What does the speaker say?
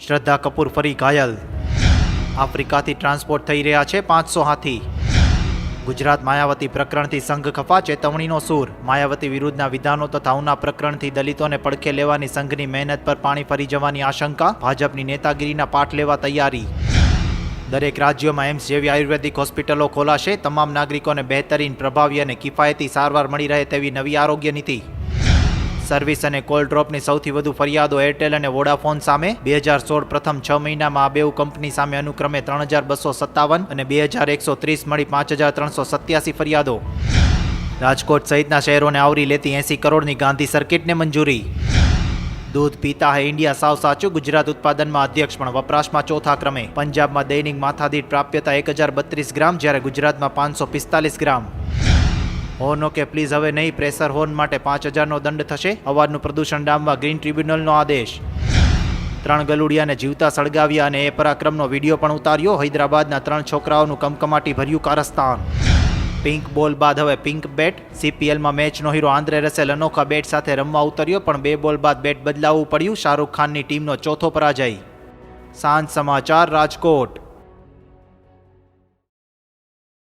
શ્રદ્ધા કપૂર ફરી ઘાયલ. આફ્રિકાથી ટ્રાન્સપોર્ટ થઈ રહ્યા છે 500 હાથી. ગુજરાત માયાવતી પ્રકરણથી સંઘ ખફા, ચેતવણીનો સૂર. માયાવતી વિરુદ્ધના વિધાનો તથા ઉના પ્રકરણથી દલિતોને પડખે લેવાની સંઘની મહેનત પર પાણી ફરી જવાની આશંકા. ભાજપની નેતાગીરીના પાઠ લેવા તૈયારી. દરેક રાજ્યોમાં એમ્સ જેવી આયુર્વેદિક હોસ્પિટલો ખોલાશે. તમામ નાગરિકોને બહેતરીન, પ્રભાવી અને કિફાયતી સારવાર મળી રહે તેવી નવી આરોગ્ય નીતિ. સર્વિસ અને કોલ ડ્રોપની સૌથી વધુ ફરિયાદો એરટેલ અને વોડાફોન સામે. 2016 પ્રથમ 6 મહિનામાં આ બેઉ કંપની સામે અનુક્રમે 3257 અને 2130 મળી 5387 ફરિયાદો. રાજકોટ સહિતના શહેરોને આવરી લેતી 80 કરોડની ગાંધી સર્કિટને મંજૂરી. દૂધ પીતા હૈ ઇન્ડિયા સાવ સાચું. ગુજરાત ઉત્પાદનમાં અધ્યક્ષ પણ વપરાશમાં ચોથા ક્રમે. પંજાબમાં દૈનિક માથાદીઠ પ્રાપ્યતા 1032 ગ્રામ, જ્યારે ગુજરાતમાં 545 ગ્રામ. હોર્ન ઓકે પ્લીઝ હવે નહીં, પ્રેશર હોર્ન માટે 5000નો દંડ થશે. અવાજનું પ્રદૂષણ ડામવા ગ્રીન ટ્રિબ્યુનલનો આદેશ. 3 ગલુડિયાને જીવતા સળગાવ્યા અને એ પરાક્રમનો વિડીયો પણ ઉતાર્યો. હૈદરાબાદના 3 છોકરાઓનું કમકમાટી ભર્યું કારસ્તાન. પિંક બોલ બાદ હવે પિંક બેટ. CPLમાં મેચનો હીરો આંદ્રે રસેલ અનોખા બેટ સાથે રમવા ઉતર્યો, પણ 2 બોલ બાદ બેટ બદલાવવું પડ્યું. શાહરૂખ ખાનની ટીમનો ચોથો પરાજય. સાંજ સમાચાર રાજકોટ.